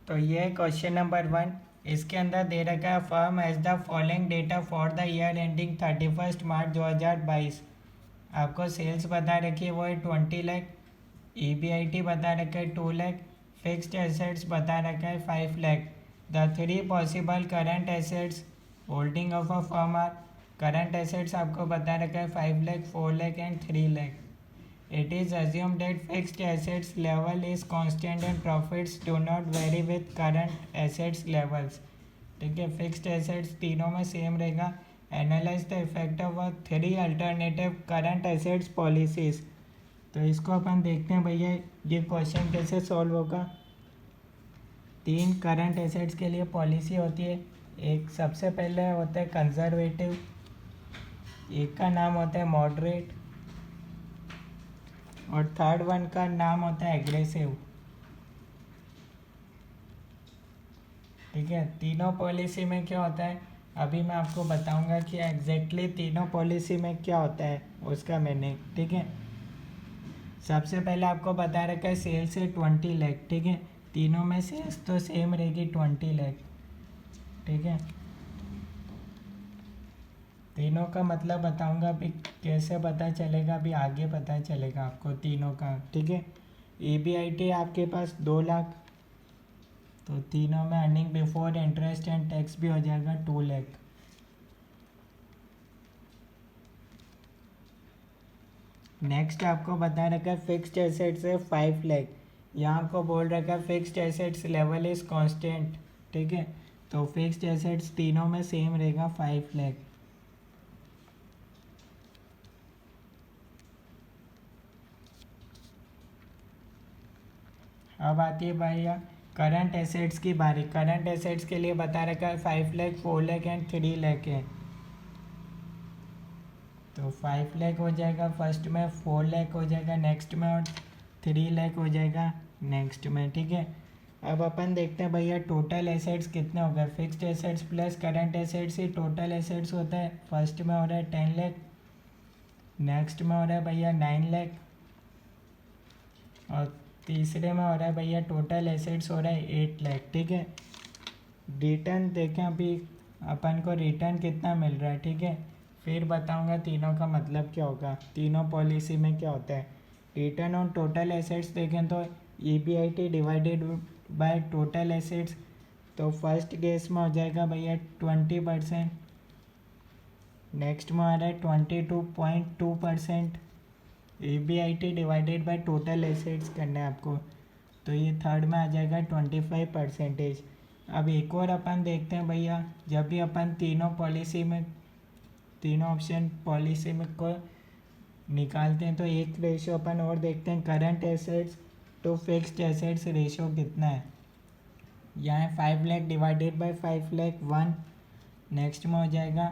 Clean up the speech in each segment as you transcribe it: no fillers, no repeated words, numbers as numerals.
तो ये question number 1। इसके अंदर दे रखा है firm as the following data for the year ending 31 March 2022। आपको सेल्स बता रखी है वो है 20 लाख। EBIT बता रखा है 2 लाख। फिक्स्ड एसेट्स बता रखा है 5 lakh. The three possible current assets holding of a firm are. Current assets आपको बता रखा है 5 lakh, 4 lakh and 3 lakh. It is assumed that fixed assets level is constant and profits do not vary with current assets levels। ठीक है, fixed assets तीनों में same रहेगा। Analyse the effect of 3 alternative current assets policies. तो इसको अपन देखते हैं भैया ये क्वेश्चन कैसे सॉल्व होगा। 3 करंट एसेट्स के लिए पॉलिसी होती है। एक सबसे पहले होता है कंजर्वेटिव, एक का नाम होता है मॉडरेट, और थर्ड वन का नाम होता है एग्रेसिव। ठीक है, तीनों पॉलिसी में क्या होता है अभी मैं आपको बताऊंगा कि एग्जैक्टली तीनों पॉलिसी में क्या होता है उसका मीनिंग। ठीक है, सबसे पहले आपको बता रखा है सेल्स है 20 लाख। ठीक है, तीनों में सेल्स तो सेम रहेगी 20 लाख। ठीक है, तीनों का मतलब बताऊंगा अभी कैसे पता चलेगा, अभी आगे पता चलेगा आपको तीनों का। ठीक है, EBIT आपके पास 2 लाख, तो तीनों में earning before interest and tax भी हो जाएगा 2 लाख। नेक्स्ट आपको बता रखा है फिक्स्ड एसेट्स है 5 लाख। यहाँ आपको बोल रखा है fixed assets level is constant. ठीक है, तो फिक्स्ड एसेट्स तीनों में सेम रहेगा 5 लाख। अब आती है भैया करंट एसेट्स की बारी। करंट एसेट्स के लिए बता रखा है 5 लाख, 4 लाख एंड 3 लाख है। तो 5 लाख हो जाएगा फर्स्ट में, 4 लाख हो जाएगा नेक्स्ट में, और 3 लाख हो जाएगा नेक्स्ट में। ठीक है, अब अपन देखते हैं भैया टोटल एसेट्स कितने हो गए। Fixed assets plus current assets ही टोटल एसेट्स होता है। फर्स्ट में हो रहा है 10 लाख, नेक्स्ट में हो रहा है भैया 9 लाख, और तीसरे में हो रहा है भैया टोटल एसेट्स हो रहा है 8 लाख। ठीक है, रिटर्न देखें अभी अपन को रिटर्न कितना मिल रहा है। ठीक है, फिर बताऊंगा तीनों का मतलब क्या होगा, तीनों पॉलिसी में क्या होता है। रिटर्न ऑन टोटल एसेट्स देखें तो EBIT divided by total assets, तो फर्स्ट केस में हो जाएगा भैया 20%, नेक्स्ट में आ रहा है 22.2%। EBIT divided by total assets करना है आपको, तो ये थर्ड में आ जाएगा 25%। अब एक और अपन देखते हैं भैया, जब भी अपन तीनों पॉलिसी में तीनों ऑप्शन पॉलिसी में को निकालते हैं तो एक रेशियो अपन और देखते हैं current assets to fixed assets ratio कितना है। यहाँ 5 lakh divided by 5 lakh 1, next में हो जाएगा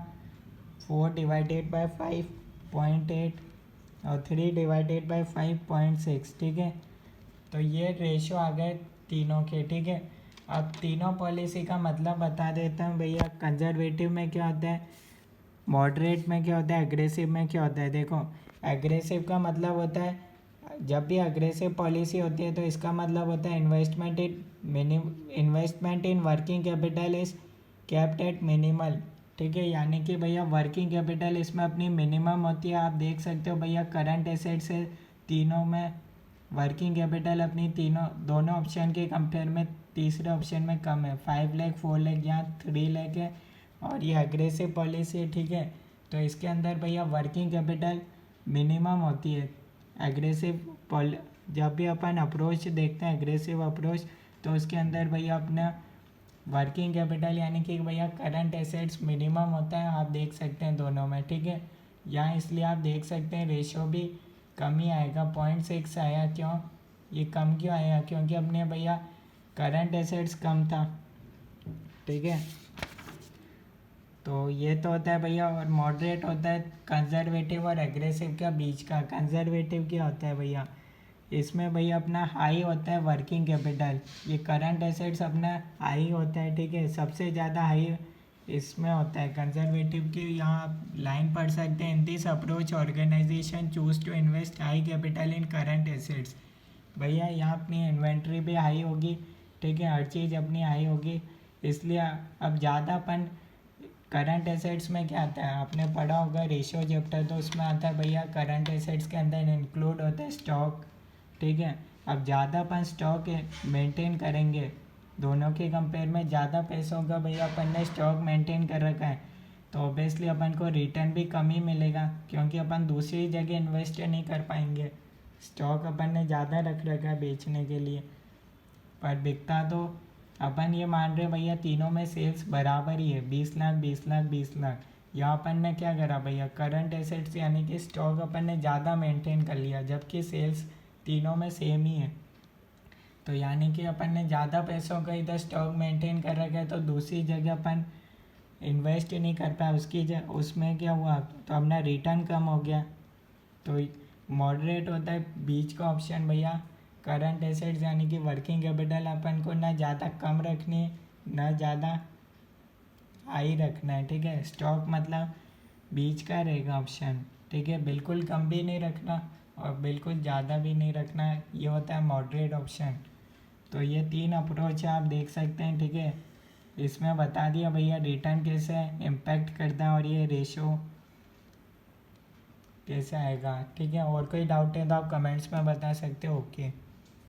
4 डिवाइडेड बाय 5.8, और 3 डिवाइडेड बाय 5.6। ठीक है, तो ये रेशियो आ गए तीनों के। ठीक है, अब तीनों पॉलिसी का मतलब बता देता हूँ भैया। कंजर्वेटिव में क्या होता है, मॉडरेट में क्या होता है, एग्रेसिव में क्या होता है। देखो, एग्रेसिव का मतलब होता है जब भी अग्रेसिव पॉलिसी होती है तो इसका मतलब होता है investment in working capital is kept eight minimal. ठीक है, यानी कि भैया वर्किंग कैपिटल इसमें अपनी मिनिमम होती है। आप देख सकते हो भैया करंट एसेट से तीनों में वर्किंग कैपिटल अपनी तीनों दोनों ऑप्शन के कंपेयर में तीसरे ऑप्शन में कम है। 5 लाख, 4 लाख, यहाँ 3 लाख है, और ये अग्रेसिव पॉलिसी है। ठीक है, तो इसके अंदर भैया वर्किंग कैपिटल मिनिमम होती है। एग्रेसिव जब भी अपन अप्रोच देखते हैं एग्रेसिव अप्रोच, तो उसके अंदर भैया अपना वर्किंग कैपिटल यानी कि भैया करंट एसेट्स मिनिमम होता है। आप देख सकते हैं दोनों में। ठीक है, यहाँ इसलिए आप देख सकते हैं रेशियो भी कम ही आएगा, 0.6 आया। क्यों ये कम क्यों आया, क्योंकि अपने भैया करंट एसेट्स कम था। ठीक है, तो ये तो होता है भैया। और मॉडरेट होता है कंजर्वेटिव और एग्रेसिव के बीच का। कंजर्वेटिव क्या होता है भैया, इसमें भैया अपना हाई होता है वर्किंग कैपिटल, ये करंट एसेट्स अपना हाई होता है। ठीक है, सबसे ज़्यादा हाई इसमें होता है कंजर्वेटिव की। यहाँ आप लाइन पढ़ सकते हैं, in this approach organization choose to invest high capital in current assets. भैया यहाँ अपनी इन्वेंट्री भी हाई होगी, ठीक है, हर चीज़ अपनी हाई होगी। इसलिए अब ज़्यादा अपन करंट एसेट्स में क्या आता है, आपने पढ़ा होगा रेशियो चैप्टर, तो उसमें आता है भैया करंट एसेट्स के अंदर इंक्लूड होता है स्टॉक। ठीक है, अब ज़्यादा अपन स्टॉक मेंटेन करेंगे, दोनों के कंपेयर में ज़्यादा पैसों का भैया अपन ने स्टॉक मेंटेन कर रखा है, तो ऑब्वियसली अपन को रिटर्न भी कम ही मिलेगा, क्योंकि अपन दूसरी जगह इन्वेस्ट नहीं कर पाएंगे। स्टॉक अपन ने ज़्यादा रख रखा है बेचने के लिए, पर बिकता तो अपन ये मान रहे भैया तीनों में सेल्स बराबर ही है, 20 लाख 20 लाख 20 लाख। यहाँ अपन ने क्या करा भैया, करंट एसेट्स यानी कि स्टॉक अपन ने ज़्यादा मेंटेन कर लिया, जबकि सेल्स तीनों में सेम ही है। तो यानी कि अपन ने ज़्यादा पैसों का इधर स्टॉक मेंटेन कर रखा है, तो दूसरी जगह अपन इन्वेस्ट नहीं कर पाया, उसमें क्या हुआ, तो अपना रिटर्न कम हो गया। तो मॉडरेट होता है बीच का ऑप्शन भैया, करंट एसेट्स यानी कि वर्किंग कैपिटल अपन को ना ज़्यादा कम रखनी है ना ज़्यादा हाई रखना है। ठीक है, स्टॉक मतलब बीच का रहेगा ऑप्शन। ठीक है, बिल्कुल कम भी नहीं रखना और बिल्कुल ज़्यादा भी नहीं रखना है, ये होता है मॉडरेट ऑप्शन। तो ये 3 अप्रोच है, आप देख सकते हैं। ठीक है, इसमें बता दिया भैया रिटर्न कैसे इम्पैक्ट करता है और ये रेशो कैसे आएगा। ठीक है, और कोई डाउट है तो आप कमेंट्स में बता सकते हो। ओके।